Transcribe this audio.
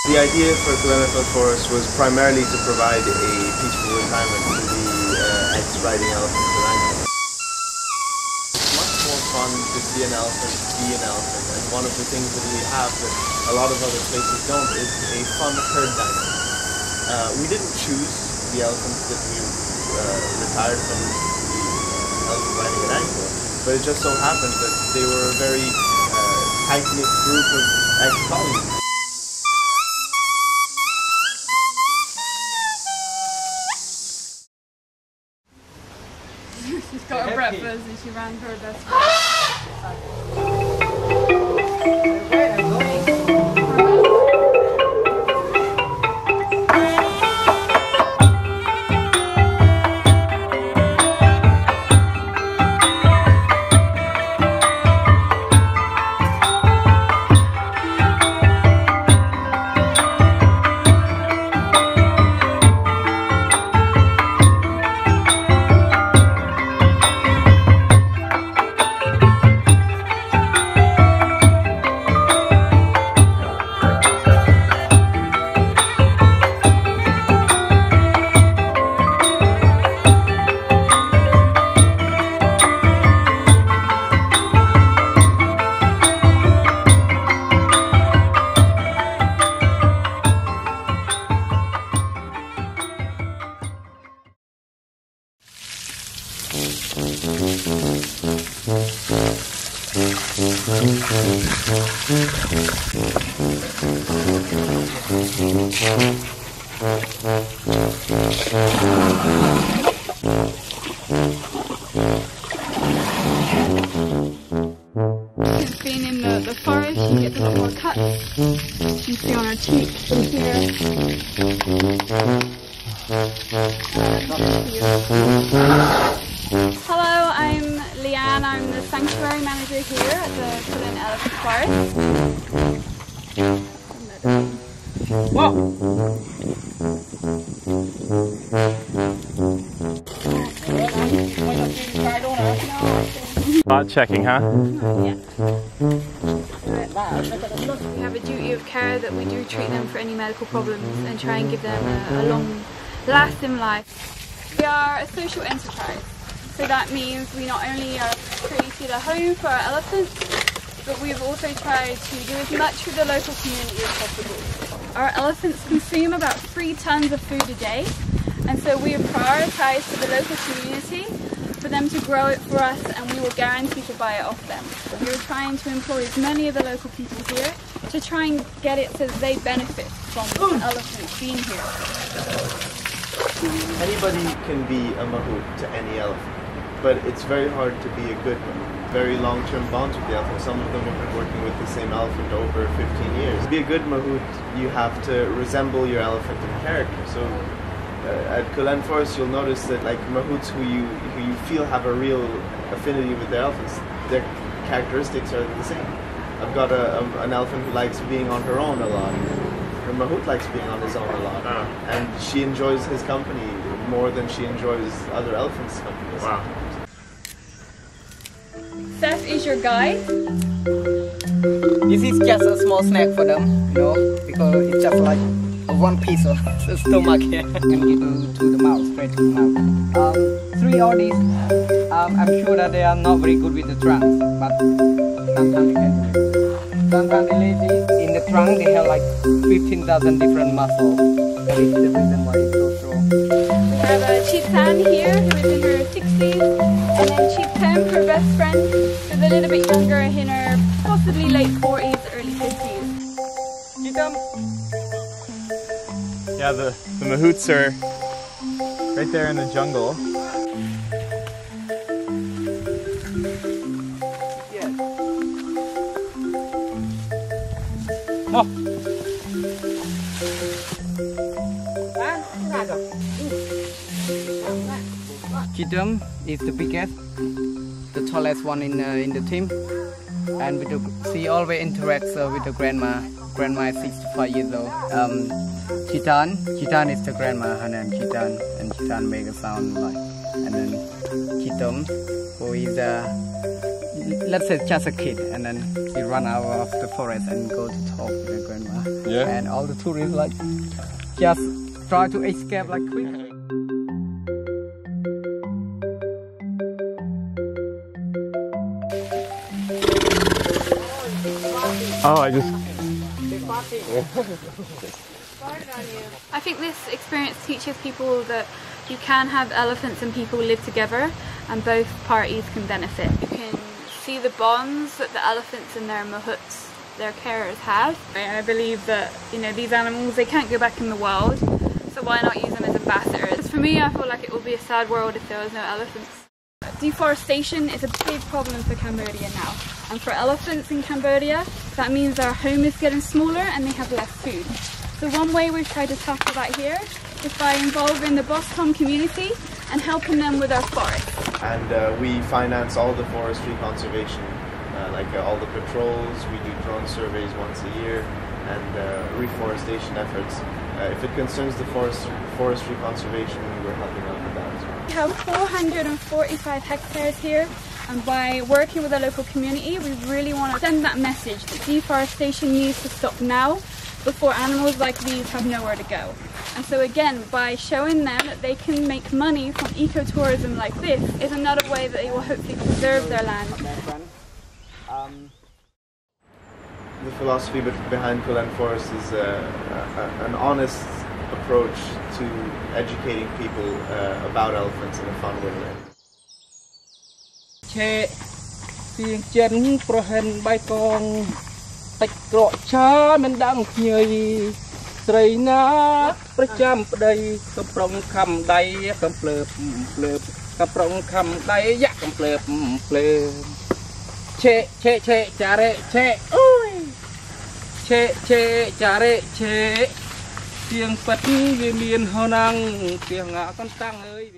The idea for Kulen Elephant Forest was primarily to provide a peaceful retirement to the ex-riding elephants in Angkor. It's much more fun to see an elephant be an elephant, and one of the things that we have that a lot of other places don't is a fun herd dynamic. We didn't choose the elephants that we retired from the elephant riding at Angkor, but it just so happened that they were a very tight-knit group of ex-colleagues. She's got her breakfast and she ran for her best friend. She's been in the forest, she gets a bit more cuts. You see on her cheeks and here. Hello, I'm Leanne. I'm the sanctuary manager here at the Kulen Elephant Forest. Whoa! Spot checking, huh? Yeah. We have a duty of care that we do treat them for any medical problems and try and give them a long lasting life. We are a social enterprise, so that means we not only have created a home for our elephants, but we've also tried to do as much with the local community as possible. Our elephants consume about 3 tons of food a day, and so we have prioritised for the local community for them to grow it for us, and we will guarantee to buy it off them. We are trying to employ as many of the local people here to try and get it so that they benefit from the elephants being here. Anybody can be a mahout to any elephant, but it's very hard to be a good mahout. Very long-term bonds with the elephant. Some of them have been working with the same elephant over 15 years. To be a good mahout, you have to resemble your elephant in character. So at Kulen Forest, you'll notice that like mahouts who you feel have a real affinity with their elephants, their characteristics are the same. I've got an elephant who likes being on her own a lot. Her mahout likes being on his own a lot, and she enjoys his company more than she enjoys other elephants' company. Wow. Seth is your guide. This is just a small snack for them, you know, because it's just like one piece of the stomach here and give to the mouth, straight to the mouth. 3 of these, I'm sure that they are not very good with the trunks, but sometimes they can do it. Sometimes they lazy. In the trunk they have like 15,000 different muscles. That is the reason why it's so strong. We have a Chitan here who is in her 60s, and then Chitem, her best friend, who's a little bit younger, in her possibly late 40s, early 50s. Chitem. Yeah, the mahouts are right there in the jungle. Yes. Oh. Chitem is the biggest, the tallest one in the team, and she always interacts with the grandma. Grandma is 65 years old. Chitan is the grandma, her name Chitan, and Chitan make a sound like, and then Chitem, who is let's say just a kid, and then he run out of the forest and go to talk to the grandma. Yeah. And all the tourists like just try to escape like quick. Oh, I just. I think this experience teaches people that you can have elephants and people live together and both parties can benefit. You can see the bonds that the elephants and their mahouts, their carers, have. I believe that, you know, these animals, they can't go back in the wild, so why not use them as ambassadors? For me, I feel like it would be a sad world if there was no elephants. Deforestation is a big problem for Cambodia now, and for elephants in Cambodia that means their home is getting smaller and they have less food. So one way we've tried to tackle that here is by involving the Boston community and helping them with their forests. And we finance all the forestry conservation, all the patrols. We do drone surveys once a year and reforestation efforts. If it concerns the forestry conservation, we're helping out with that as well. We have 445 hectares here, and by working with the local community, we really want to send that message that deforestation needs to stop now before animals like these have nowhere to go. And so again, by showing them that they can make money from ecotourism like this is another way that they will hopefully preserve their land. The philosophy behind Kulen Forest is an honest approach to educating people about elephants in a fun way. Tiếng Phật vì miền Hồ Năng tiếng ngã con tăng ơi.